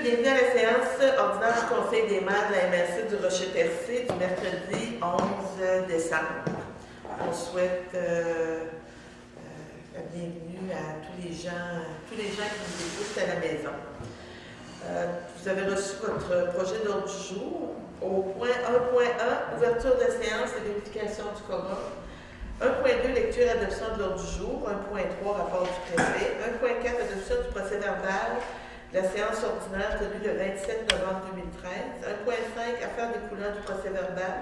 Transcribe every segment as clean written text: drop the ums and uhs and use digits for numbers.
bienvenue à la séance ordinaire du Conseil des maires de la MRC du Rocher-Percé du mercredi 11 décembre. On souhaite la bienvenue à tous les gens qui nous écoutent à la maison. Vous avez reçu votre projet d'ordre du jour. Au point 1.1, ouverture de séance et vérification du quorum. 1.2, lecture et adoption de l'ordre du jour. 1.3, rapport du préfet. 1.4, adoption du procès-verbal de la séance ordinaire tenue le 27 novembre 2013. 1.5, affaires découlant du procès-verbal.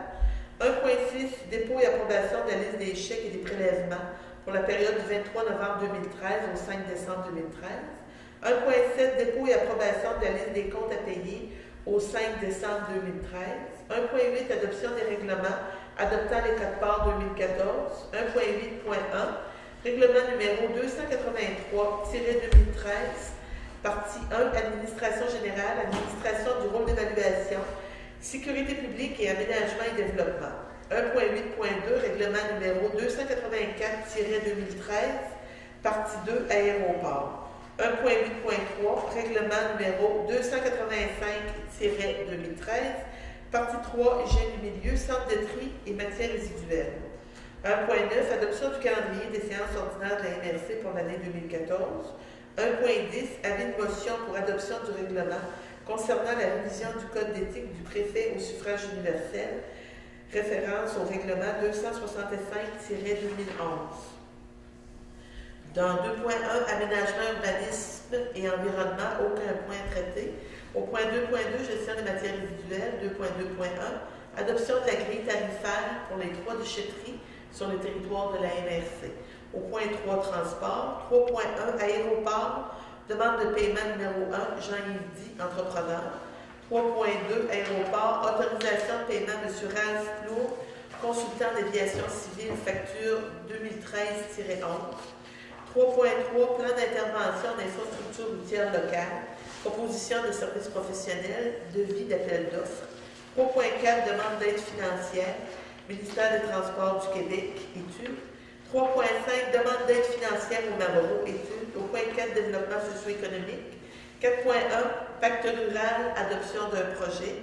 1.6, dépôt et approbation de la liste des chèques et des prélèvements pour la période du 23 novembre 2013 au 5 décembre 2013. 1.7, dépôt et approbation de la liste des comptes à payer au 5 décembre 2013. 1.8, adoption des règlements adoptant les codes-parts 2014. 1.8.1, règlement numéro 283-2013, partie 1, administration générale, administration du rôle d'évaluation, sécurité publique et aménagement et développement. 1.8.2, règlement numéro 284-2013, partie 2, aéroport. 1.8.3, règlement numéro 285-2013, partie 3, hygiène du milieu, centre de tri et matières résiduelles. 1.9, adoption du calendrier des séances ordinaires de la MRC pour l'année 2014. 1.10, avis de motion pour adoption du règlement concernant la révision du code d'éthique du préfet au suffrage universel, référence au règlement 265-2011. Dans 2.1, aménagement, urbanisme et environnement, aucun point traité. Au point 2.2, gestion des matières résiduelles. 2.2.1, adoption de la grille tarifaire pour les 3 déchetteries sur le territoire de la MRC. Au point 3, transport. 3.1, aéroport, demande de paiement numéro 1, Jean-Yves Di, entrepreneur. 3.2, aéroport, autorisation de paiement M. Ralph Plour, consultant d'aviation civile, facture 2013-11. 3.3, plan d'intervention d'infrastructures routières locales, proposition de services professionnels, devis d'appel d'offres. 3.4, demande d'aide financière, ministère des Transports du Québec, études. 3.5, demande d'aide financière au Mamoro, études. Au point 4, développement socio-économique. 4.1, pacte rural, adoption d'un projet.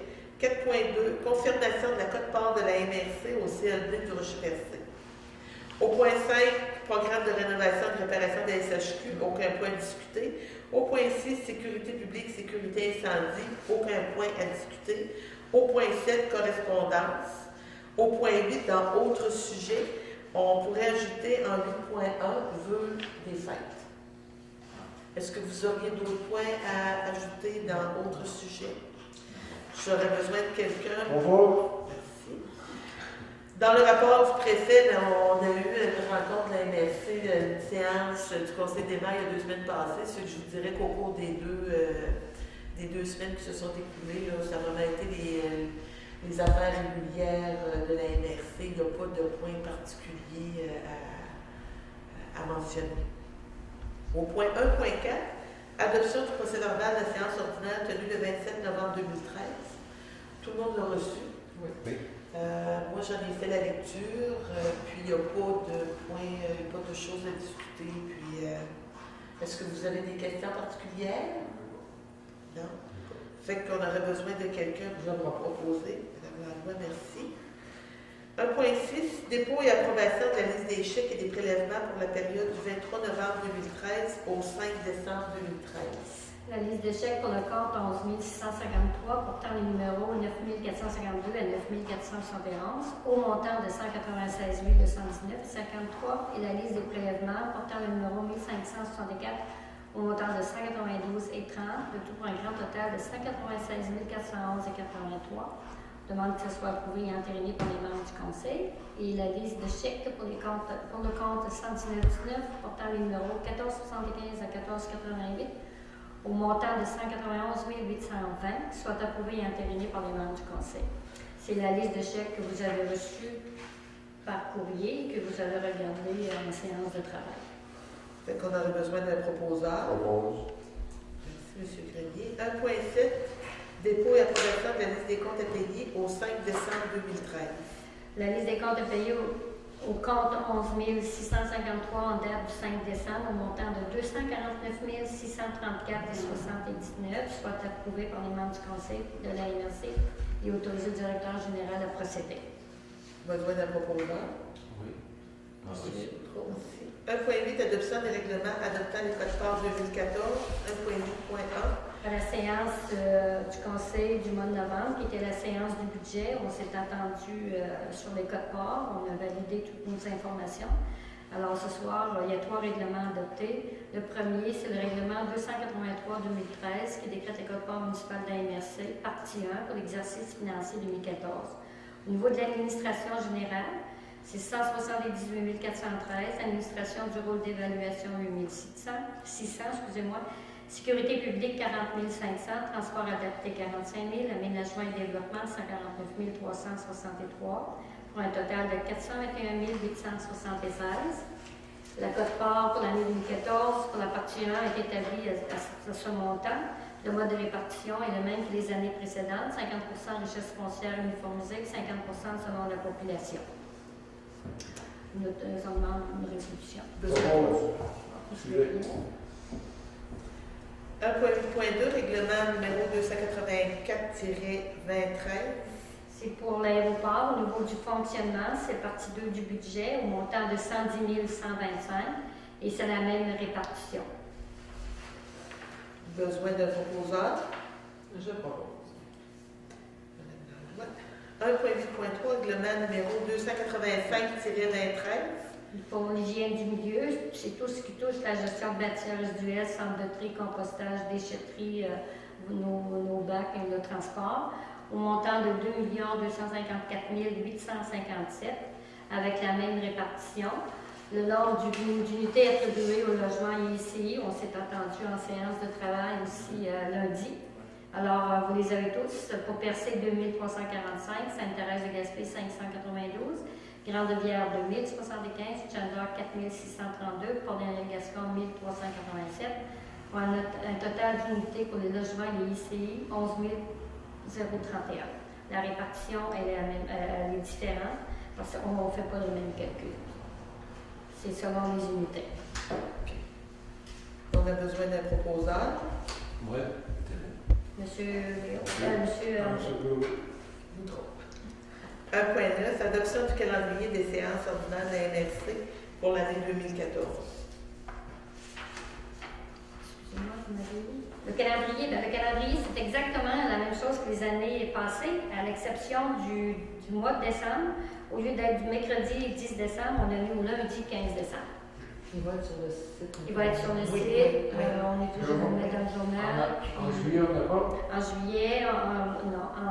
4.2, confirmation de la quote-part de la MRC au CLD du Rocher-Percé. Au point 5, programme de rénovation et de réparation des SHQ, aucun point discuté. Au point 6, sécurité publique, sécurité incendie, aucun point à discuter. Au point 7, correspondance. Au point 8, dans autres sujets, on pourrait ajouter en 8.1, vœux des fêtes. Est-ce que vous auriez d'autres points à ajouter dans autres sujets? J'aurais besoin de quelqu'un. Bonjour. Merci. Dans le rapport du préfet, on a eu une rencontre de la MRC, une séance du Conseil des maires il y a 2 semaines passées. Ce que je vous dirais qu'au cours des deux semaines qui se sont écoulées, là, ça a vraiment été les affaires régulières de la MRC. Il n'y a pas de point particulier à mentionner. Au point 1.4, adoption du procès-verbal de la séance ordinaire tenue le 27 novembre 2013. Tout le monde l'a reçu. Oui. Moi, j'en ai fait la lecture, puis il n'y a pas de points, pas de choses à discuter. Puis, est-ce que vous avez des questions particulières? Non? Fait qu'on aurait besoin de quelqu'un pour vous proposer. Madame Lanois, merci. 1.6, dépôt et approbation de la liste des chèques et des prélèvements pour la période du 23 novembre 2013 au 5 décembre 2013. La liste de chèques pour le compte 11 653 portant les numéros 9 452 à 9 471 au montant de 196 219,53 et la liste des prélèvements portant le numéro 1564 au montant de 192,30, le tout pour un grand total de 196 411,83. Demande que ce soit approuvé et entériné par les membres du Conseil. Et la liste de chèques pour le compte 11919 portant les numéros 1475 à 1488 au montant de 191 820 soit approuvé et entériné par les membres du Conseil. C'est la liste de chèques que vous avez reçue par courrier et que vous avez regardé en séance de travail. Fait qu'on aurait besoin d'un proposeur. Propose. Merci, M. Grenier. 1.7, dépôt et approbation de la liste des comptes à payer au 5 décembre 2013. La liste des comptes à payer Au compte 11 653 en date du 5 décembre, au montant de 249 634,79, soit approuvé par les membres du Conseil de la MRC et autorisé le directeur général à procéder. Besoin d'un proposeur? Oui. Ah, Monsieur oui. Boutreau aussi. 1.8, adoption des règlements adoptant les codes-parts 2014. 1.8.1. À la séance du Conseil du mois de novembre, qui était la séance du budget, on s'est entendu sur les codes-parts, on a validé toutes nos informations. Alors ce soir, il y a 3 règlements adoptés. Le premier, c'est le règlement 283-2013 qui décrète les codes-parts municipales de la MRC, partie 1 pour l'exercice financier 2014. Au niveau de l'administration générale, c'est 178 413, administration du rôle d'évaluation 600, excusez-moi, sécurité publique 40 500, transport adapté 45 000, aménagement et développement 149 363, pour un total de 421 876. La quote-part pour l'année 2014 pour la partie 1 est établie à ce montant. Le mode de répartition est le même que les années précédentes, 50% richesse foncière uniformisée, 50% selon la population. Nous demandons une résolution. 1.8.2, règlement numéro 284-2013. C'est pour l'aéroport. Au niveau du fonctionnement, c'est partie 2 du budget au montant de 110 125 et c'est la même répartition. Besoin d'un proposeur? Je propose. 1.8.3, règlement numéro 285-2013. Pour l'hygiène du milieu, c'est tout ce qui touche la gestion de matières résiduelles, centre de tri, compostage, déchetterie, nos bacs et le transport, au montant de 2 254 857, avec la même répartition. Le nombre d'unités attribuées au logement ICI, on s'est entendu en séance de travail aussi lundi. Alors, vous les avez tous. Pour Percé, 2345, Sainte-Thérèse de Gaspé, 592, Grande-Rivière, 2075, Chandler, 4632, Port-Gascon, 1387, pour un total d'unités pour les logements et les ICI, 11 031. La répartition, elle est différente parce qu'on ne fait pas le même calcul. C'est selon les unités. On a besoin d'un proposeur. Oui. Monsieur Boutreau. 1.9, adoption du calendrier des séances ordinaires de la MRC pour l'année 2014. Excusez-moi, vous m'avez dit. Le calendrier, c'est exactement la même chose que les années passées, à l'exception du mois de décembre. Au lieu d'être du mercredi 10 décembre, on a mis au lundi 15 décembre. Il va être sur le site. Il va être sur le Oui, site. oui. On est toujours dans le journal. En juillet, on n'a pas. En juillet, en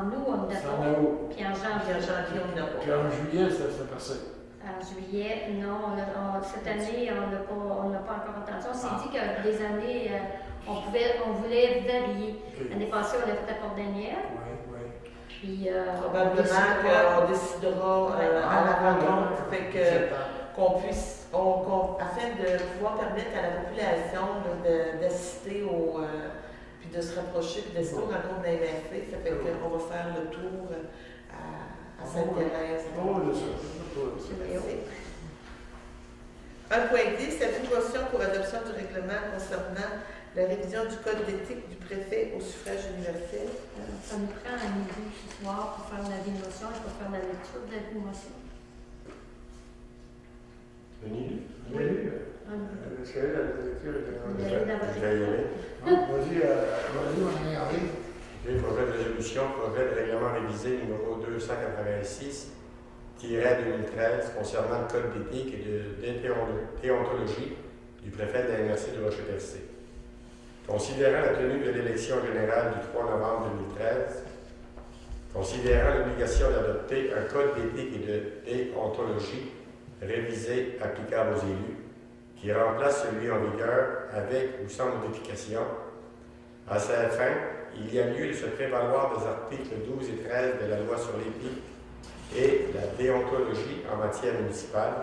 août, on n'a C'est en pas. août. Puis en Puis janvier. en janvier, on n'a Puis pas. en juillet, c'est passé. En juillet, non. Cette année, on n'a pas encore entendu. On s'est dit que des années, on voulait varier. Okay. L'année passée, on l'a fait à Port-Daniel. Oui. Puis, Probablement qu'on décidera à la rencontre, fait que qu'on puisse, afin de pouvoir permettre à la population d'assister puis de se rapprocher, puis d'assister aux rencontres de la MRC, ça fait qu'on va faire le tour à Sainte-Thérèse. Bon, je sais. Merci. 1.10, avis de motion pour adoption du règlement concernant la révision du code d'éthique du préfet au suffrage universel. ça nous prend à midi ce soir pour faire la motion et pour faire la lecture de la motion. Denis? Oui. Est-ce que la lecture est Vous allez dans votre- Vas-y, on en est arrivé. Le projet de résolution, projet de règlement révisé numéro 286-2013 concernant le code d'éthique et de déontologie du préfet de la MRC de Rocher-Percé. Considérant la tenue de l'élection générale du 3 novembre 2013, considérant l'obligation d'adopter un code d'éthique et de déontologie révisé applicable aux élus, qui remplace celui en vigueur avec ou sans modification, à cette fin, il y a lieu de se prévaloir des articles 12 et 13 de la loi sur l'éthique et la déontologie en matière municipale,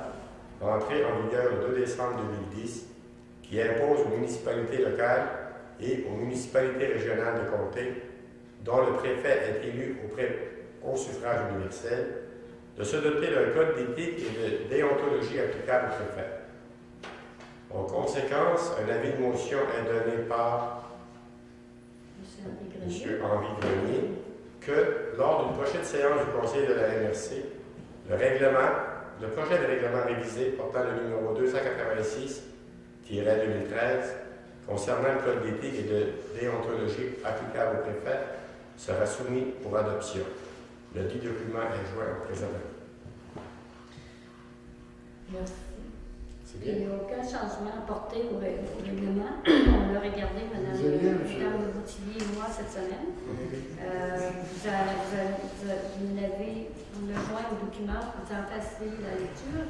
entrée en vigueur le 2 décembre 2010, qui impose aux municipalités locales et aux municipalités régionales de comté, dont le préfet est élu au suffrage universel, de se doter d'un code d'éthique et de déontologie applicable au préfet. En conséquence, un avis de motion est donné par M. Henri Grenier que, lors d'une prochaine séance du Conseil de la MRC, le projet de règlement révisé portant le numéro 286-2013 concernant le code d'éthique et de déontologie applicable au préfet sera soumis pour adoption. Le dit document est joint au présent. Merci. C'est Il n'y bien. a aucun changement apporté au règlement. On l'a regardé, Mme de Boutillier et moi, cette semaine. Vous l'avez joint au document pour vous en faciliter la lecture.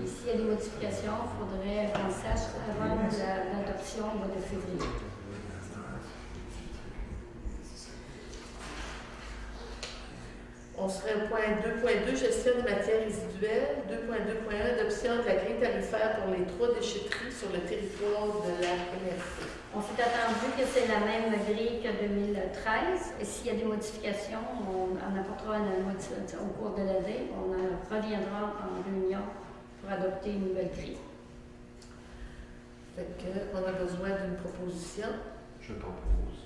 Et s'il y a des modifications, il faudrait qu'on sache avant l'adoption au mois de février. On serait au point 2.2, gestion des matières résiduelles. 2.2.1, adoption de la grille tarifaire pour les 3 déchetteries sur le territoire de la MRC. On s'est attendu que c'est la même grille que 2013. Et s'il y a des modifications, on en apportera au cours de l'année. On en reviendra en réunion pour adopter une nouvelle grille. Fait qu'on a besoin d'une proposition. Je propose.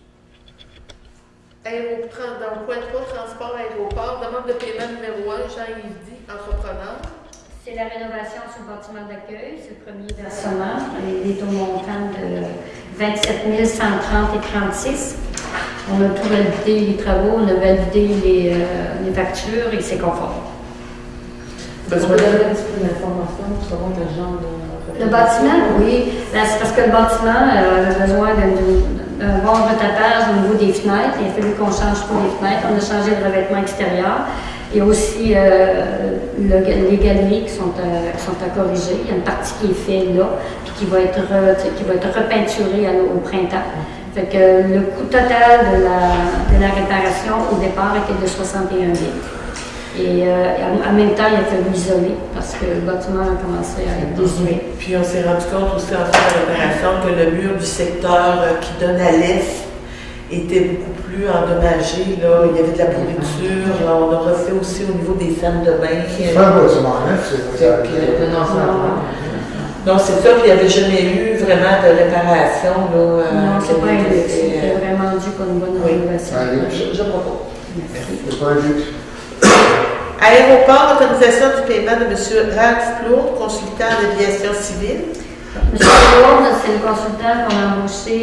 Dans point 3, transport aéroport, demande de paiement numéro 1, Jean-Yves Di, entrepreneur. C'est la rénovation sur le bâtiment d'accueil, c'est le premier versement. Il est au montant de 27 130 et 36. On a tout validé les travaux, on a validé les factures et c'est conforme. Besoin Vous avez un petit peu d'informations pour savoir le genre de... Le bâtiment, oui. C'est parce que le bâtiment a besoin d'un bon retapage au niveau des fenêtres. Il a fallu qu'on change tous les fenêtres. On a changé le revêtement extérieur. Il y a aussi les galeries qui sont à corriger. Il y a une partie qui est faite là, puis qui va être repeinturée au printemps. Fait que le coût total de la réparation au départ était de 61 000. Et en même temps, il a fallu isoler parce que le bâtiment a commencé à être désuet. Puis on s'est rendu compte aussi en faisant l'opération que le mur du secteur qui donne à l'est était beaucoup plus endommagé. Là. Il y avait de la pourriture. Là. On a refait aussi au niveau des salles de bain. C'est pas un bâtiment neuf, c'est ça. Non, c'est ça. Puis il n'y avait jamais eu vraiment de réparation. Là, Non, c'est pas un luxe. C'est vraiment dû pour une bonne rénovation. Je propose. Merci. C'est pas un luxe. Aéroport, autorisation du paiement de M. Ralph Plourde, consultant d'aviation civile. M. Plourde, c'est le consultant qu'on a embauché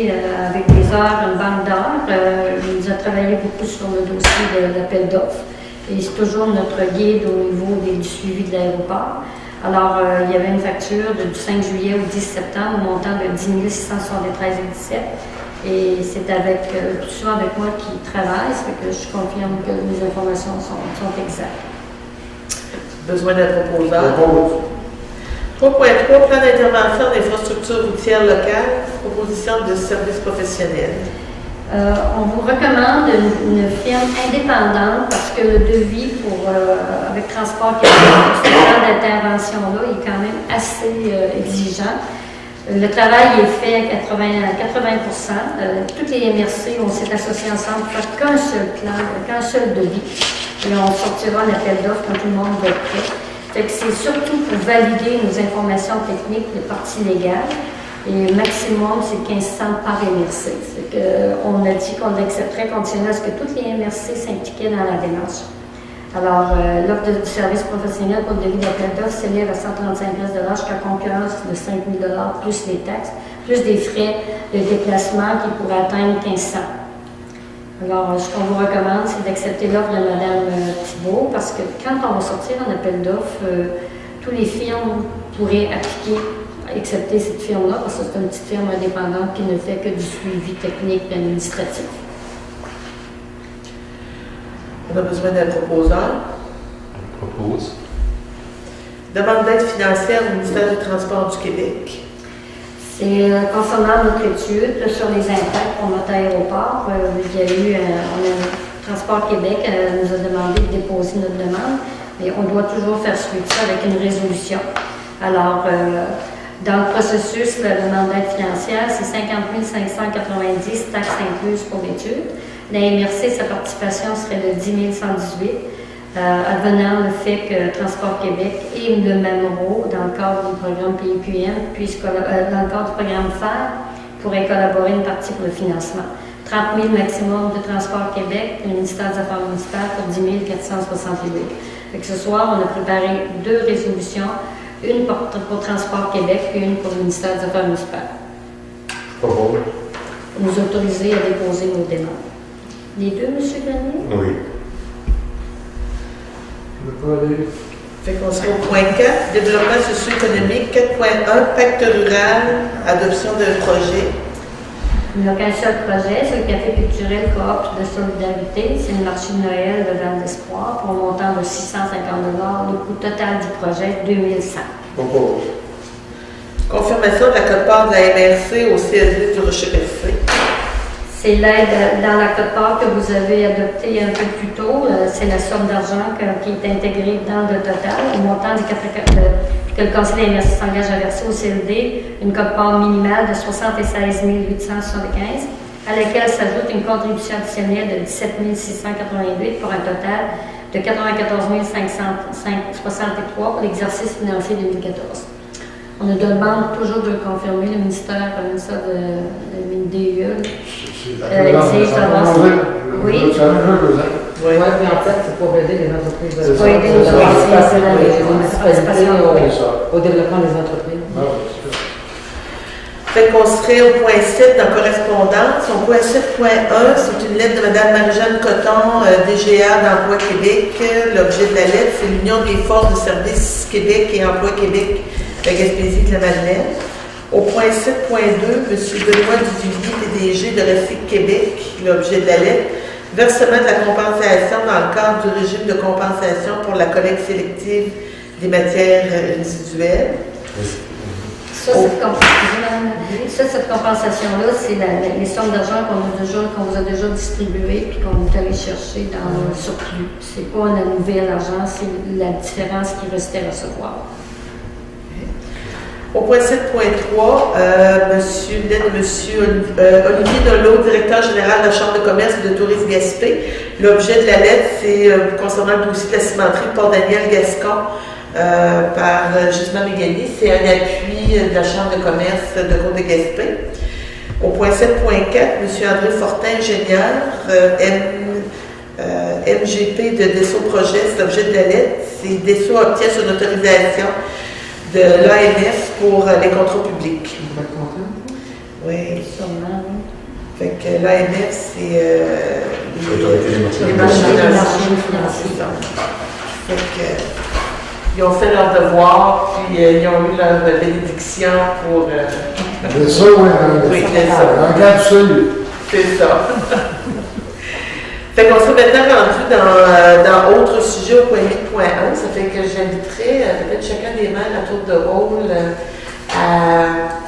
avec des heures, une banque d'heures. Il nous a travaillé beaucoup sur le dossier de l'appel d'offres. Et c'est toujours notre guide au niveau du suivi de l'aéroport. Alors, il y avait une facture du 5 juillet au 10 septembre au montant de 10 673,17. Et c'est souvent avec moi qui travaille, ça fait que je confirme que les informations sont exactes. Besoin d'un proposeur. 3.3, plan d'intervention d'infrastructures routières locales, proposition de services professionnels. On vous recommande une firme indépendante parce que le devis avec Transport Québec, ce plan d'intervention-là, il est quand même assez exigeant. Le travail est fait à 80%. Toutes les MRC, on s'est associés ensemble pour faire qu'un seul plan, qu'un seul devis. Et on sortira l'appel d'offres quand tout le monde va être prêt. Fait que c'est surtout pour valider nos informations techniques de partie légale. Et le maximum, c'est 1500 par MRC. On a dit qu'on accepterait conditionné à ce que toutes les MRC s'impliquaient dans la démarche. Alors, l'offre de service professionnel pour le devis d'appel d'offres s'élève à 135 $ jusqu'à concurrence de 5 000 $ plus les taxes, plus des frais de déplacement qui pourraient atteindre 1500. Alors, ce qu'on vous recommande, c'est d'accepter l'offre de Mme Thibault parce que quand on va sortir un appel d'offres, tous les firmes pourraient accepter cette firme-là parce que c'est une petite firme indépendante qui ne fait que du suivi technique et administratif. On a besoin d'un proposeur. Je propose. Demande d'aide financière au ministère du Transport du Québec. C'est concernant notre étude sur les impacts pour notre aéroport. Il y a eu, Transport Québec nous a demandé de déposer notre demande, mais on doit toujours faire suivre ça avec une résolution. Alors, dans le processus, la demande d'aide financière, c'est 50 590 taxes incluses pour l'étude. La MRC, sa participation serait de 10 118. advenant le fait que Transport Québec et le MEMRO, dans le cadre du programme PIQM, dans le cadre du programme FAIR, pourraient collaborer une partie pour le financement. 30 000 maximum de Transport Québec, le ministère des Affaires municipales pour 10 468. Fait que ce soir, on a préparé 2 résolutions, une pour Transport Québec et une pour le ministère des Affaires municipales. Propos. Nous autoriser à déposer nos demandes. Les 2, M. Grenier? Oui. Fait qu'on sera au point 4, développement socio-économique, 4.1, pacte rural, adoption d'un projet. Il n'y a qu'un seul projet, c'est le Café culturel coop de solidarité. C'est le marché de Noël de Val d'Espoir pour un montant de 650 $. Le coût total du projet, 2100. Propos. Confirmation de la quote-part de la MRC au CSD du Rocher-Percé. C'est l'aide dans la quote-part que vous avez adoptée un peu plus tôt. C'est la somme d'argent qui est intégrée dans le total. Le montant que le Conseil d'MRC s'engage à verser au CLD, une quote-part minimale de 76 875, à laquelle s'ajoute une contribution additionnelle de 17 688 pour un total de 94 563 pour l'exercice financier 2014. On nous demande toujours de confirmer le ministère de DE. Exige d'avoir. Oui. Oui, mais en fait, c'est pour aider les entreprises. C'est pour aider les entreprises au développement des entreprises. Fait qu'on serait au point 7 dans correspondance. Au point 7.1, c'est une lettre de Mme Marie-Jeanne Coton, DGA d'Emploi Québec. L'objet de la lettre, c'est l'Union des forces de services Québec et Emploi Québec de Gaspésie de la Madeleine. Au point 7.2, M. Benoît Duvillier, PDG de Recyc Québec, l'objet de la lettre, versement de la compensation dans le cadre du régime de compensation pour la collecte sélective des matières résiduelles. Cette compensation-là, c'est les sommes d'argent qu'on vous a déjà distribuées et qu'on est allé chercher dans le surplus. C'est pas un nouvel argent, c'est la différence qui restait à recevoir. Au point 7.3, Monsieur Olivier Nolot, directeur général de la Chambre de commerce et de tourisme Gaspé. L'objet de la lettre, c'est concernant le dossier de la cimenterie de Port-Daniel-Gascon par Gisement Mégani. C'est un appui de la Chambre de commerce de Côte-de-Gaspé. Au point 7.4, M. André Fortin, ingénieur, MGP de Dessau Projet. C'est l'objet de la lettre. C'est Dessau obtient son autorisation de l'AMF pour les contrats publics. Oui. Sûrement, oui. Fait que l'AMF, c'est les marchés financiers. Fait que, ils ont fait leur devoir, puis ils ont eu leur bénédiction pour... C'est ça, oui. Oui, c'est ça. Un gars absolu. C'est ça. Fait qu'on serait maintenant rendu dans autre sujet au point 8.1. Ça fait que j'inviterais peut-être chacun des maires à tour de rôle à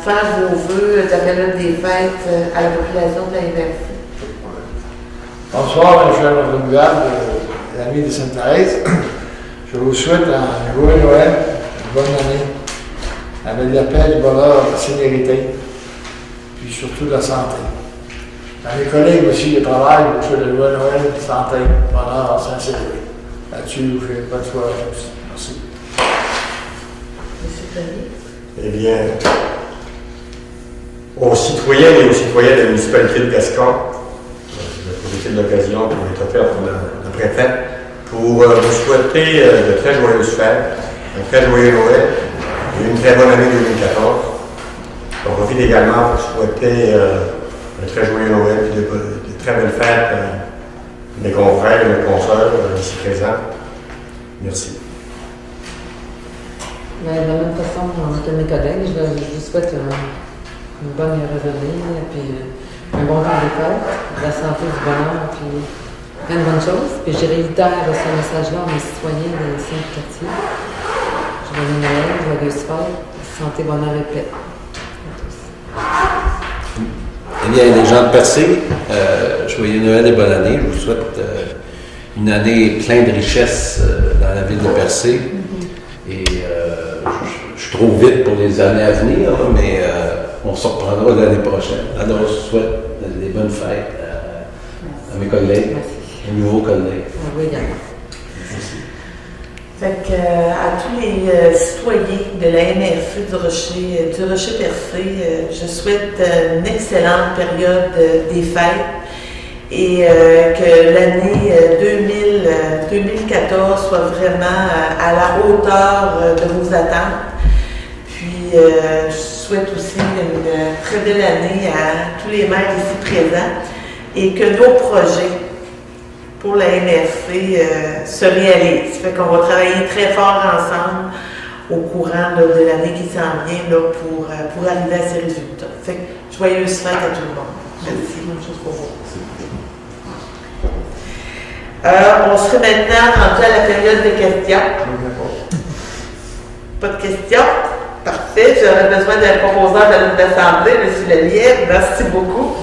faire vos vœux de la période des fêtes à la population de la MRC. Bonsoir, je suis Alain Renouvelable, l'ami de Sainte-Thérèse. Je vous souhaite un joyeux Noël, une bonne année, avec de la paix, du bonheur, de la sécurité, puis surtout de la santé. À mes collègues aussi de travail, je vous souhaite un joyeux Noël, santé, bonheur, sincérité. Là-dessus, je ne fais pas de choix. Merci. Monsieur Grenier. Eh bien, aux citoyens et aux citoyennes de la municipalité de Gascon, je vais profiter de l'occasion pour être offert pour le préfet, pour vous souhaiter de très joyeuses fêtes, un très joyeux Noël et une très bonne année 2014. On profite également pour souhaiter un très joyeux Noël et de très belles fêtes mes confrères et mes consoeurs ici présents. Merci. De la même façon, de mes collègues, je vous souhaite une bonne et heureuse année, puis un bon temps de fête, de la santé, du bonheur, puis plein de bonnes choses. Puis j'ai réitère ce message-là à mes citoyens des 5 quartiers. Joyeux Noël, joyeuses fêtes, santé, bonheur et paix. Eh bien, les gens de Percé, joyeux Noël et bonne année. Je vous souhaite une année pleine de richesses dans la ville de Percé. Et je suis trop vite pour les années à venir, mais on se reprendra l'année prochaine. Alors, je souhaite des bonnes fêtes à mes collègues, aux nouveaux collègues. Oui, également. Merci. Fait que, à tous les citoyens de la MRC du Rocher-Percé, je souhaite une excellente période des fêtes et que l'année 2014 soit vraiment à la hauteur de vos attentes. Puis, je souhaite aussi une très belle année à tous les maires ici présents et que nos projets pour la MRC se réalisent. Fait qu'on va travailler très fort ensemble au courant là, de l'année qui s'en vient là, pour arriver à ces résultats. Fait que joyeuses fêtes à tout le monde. Merci. Bonne chose pour vous. On serait maintenant rendu à la période de questions. Pas de questions? Parfait. J'aurais besoin d'un proposeur de l'Assemblée, M. Lelièvre. Merci beaucoup.